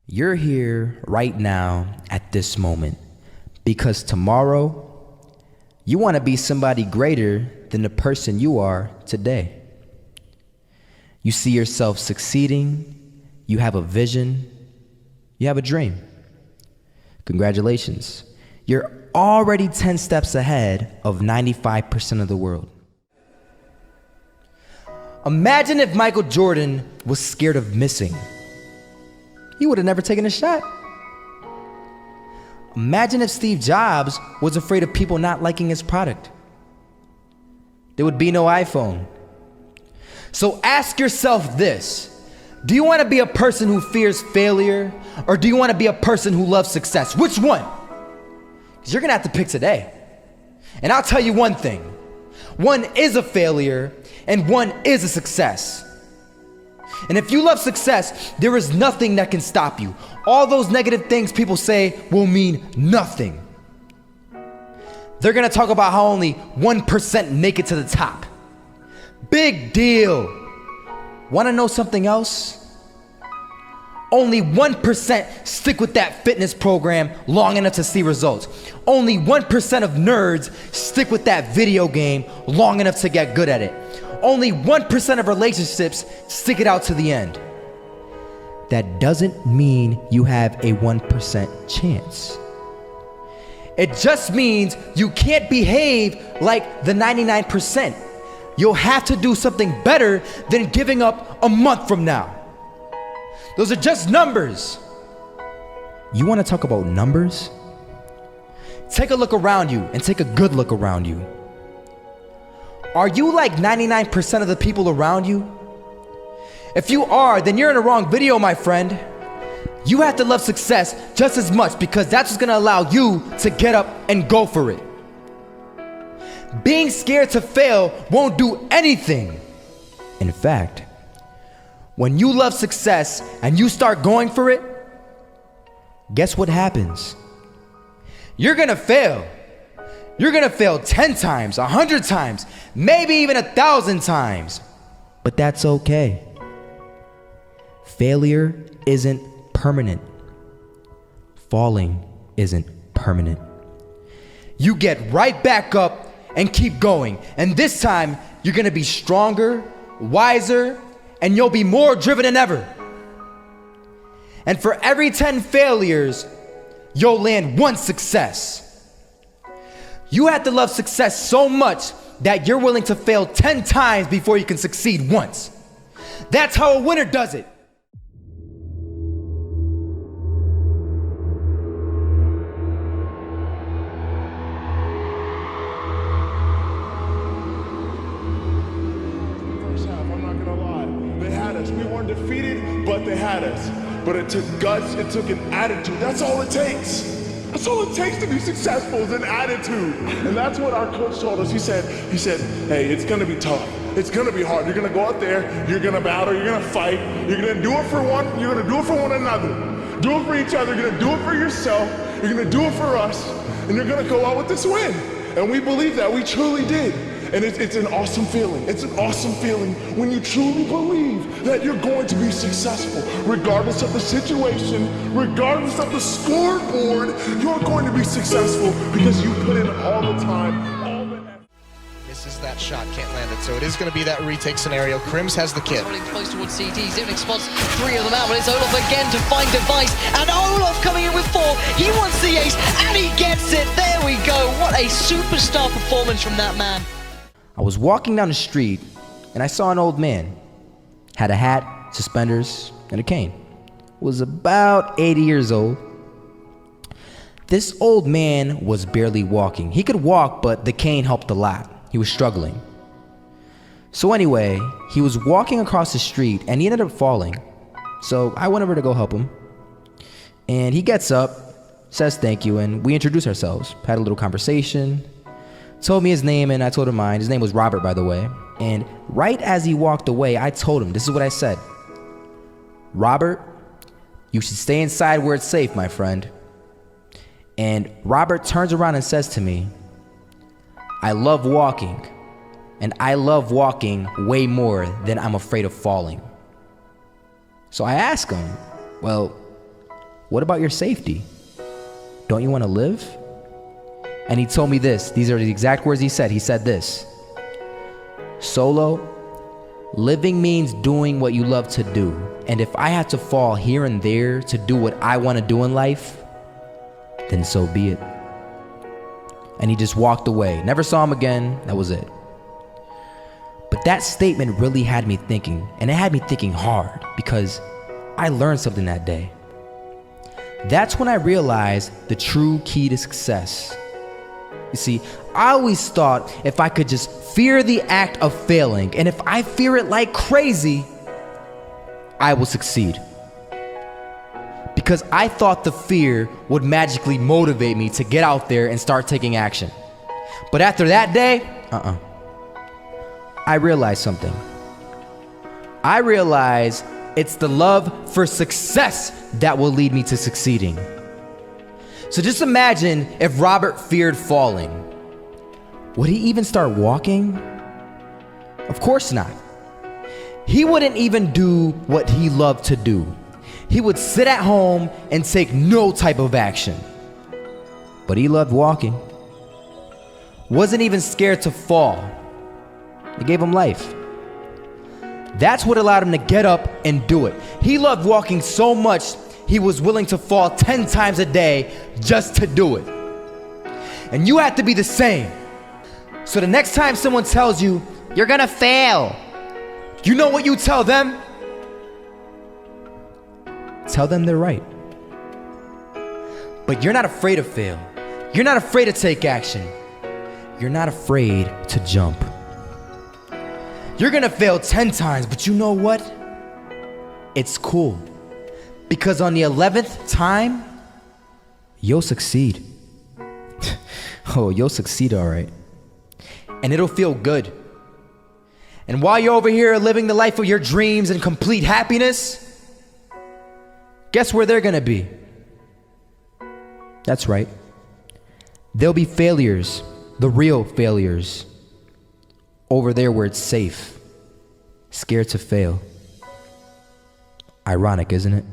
You're here right now at this moment because tomorrow you want to be somebody greater than the person you are today. You see yourself succeeding, you have a vision, you have a dream. Congratulations. You're already 10 steps ahead of 95% of the world. Imagine if Michael Jordan was scared of missing. He would have never taken a shot. Imagine if Steve Jobs was afraid of people not liking his product. There would be no iPhone. So ask yourself this: do you want to be a person who fears failure, or do you want to be a person who loves success? Which one? Because you're gonna have to pick today. And I'll tell you one thing: one is a failure and one is a success. And if you love success, there is nothing that can stop you. All those negative things people say will mean nothing. They're gonna talk about how only 1% make it to the top. Big deal. Wanna know something else? Only 1% stick with that fitness program long enough to see results. Only 1% of nerds stick with that video game long enough to get good at it. Only 1% of relationships stick it out to the end. That doesn't mean you have a 1% chance. It just means you can't behave like the 99%. You'll have to do something better than giving up a month from now. Those are just numbers. You want to talk about numbers? Take a look around you and take a good look around you. Are you like 99% of the people around you? If you are, then you're in the wrong video, my friend. You have to love success just as much because that's what's gonna allow you to get up and go for it. Being scared to fail won't do anything. In fact, when you love success and you start going for it, guess what happens? You're gonna fail. You're gonna fail 10 times, 100 times, maybe even 1,000 times. But that's okay. Failure isn't permanent. Falling isn't permanent. You get right back up and keep going. And this time, you're gonna be stronger, wiser, and you'll be more driven than ever. And for every 10 failures, you'll land one success. You have to love success so much that you're willing to fail 10 times before you can succeed once. That's how a winner does it. First half, I'm not gonna lie. They had us. We weren't defeated, but they had us. But it took guts, it took an attitude. That's all it takes. That's all it takes to be successful is an attitude. And that's what our coach told us. He said, hey, it's gonna be tough. It's gonna be hard. You're gonna go out there, you're gonna battle, you're gonna fight, you're gonna do it for one, you're gonna do it for one another. Do it for each other, you're gonna do it for yourself, you're gonna do it for us, and you're gonna go out with this win. And we believe that, we truly did. And it's an awesome feeling. It's an awesome feeling when you truly believe that you're going to be successful. Regardless of the situation, regardless of the scoreboard, you're going to be successful because you put in all the time, all the effort. Misses that shot, can't land it. So it is going to be that retake scenario. Crims has the kid. Rolling close towards CT. Zivnik spots 3 of them out, but it's Olaf again to find Device. And Olaf coming in with 4. He wants the ace, and he gets it. There we go. What a superstar performance from that man. I was walking down the street and I saw an old man. Had a hat, suspenders, and a cane. Was about 80 years old. This old man was barely walking. He could walk, but the cane helped a lot. He was struggling. So anyway, he was walking across the street and he ended up falling. So I went over to go help him. And he gets up, says thank you, and we introduced ourselves. Had a little conversation. Told me his name and I told him mine. His name was Robert, by the way. And right as he walked away, I told him, this is what I said. Robert, you should stay inside where it's safe, my friend. And Robert turns around and says to me, I love walking, and I love walking way more than I'm afraid of falling. So I asked him, well, what about your safety? Don't you want to live? And he told me this. These are the exact words he said. He said this: Solo, living means doing what you love to do. And if I had to fall here and there to do what I want to do in life, then so be it. And he just walked away. Never saw him again. That was it. But that statement really had me thinking, and it had me thinking hard, because I learned something that day. That's when I realized the true key to success. You see, I always thought if I could just fear the act of failing, and if I fear it like crazy, I will succeed. Because I thought the fear would magically motivate me to get out there and start taking action. But after that day, I realized something. I realized it's the love for success that will lead me to succeeding. So just imagine if Robert feared falling. Would he even start walking? Of course not. He wouldn't even do what he loved to do. He would sit at home and take no type of action. But he loved walking. Wasn't even scared to fall. It gave him life. That's what allowed him to get up and do it. He loved walking so much, he was willing to fall 10 times a day just to do it. And you have to be the same. So the next time someone tells you, you're gonna fail, you know what you tell them? Tell them they're right. But you're not afraid to fail. You're not afraid to take action. You're not afraid to jump. You're gonna fail 10 times, but you know what? It's cool. Because on the 11th time, you'll succeed. Oh, you'll succeed, all right. And it'll feel good. And while you're over here living the life of your dreams and complete happiness, guess where they're gonna be? That's right. They'll be failures, the real failures. Over there where it's safe, scared to fail. Ironic, isn't it?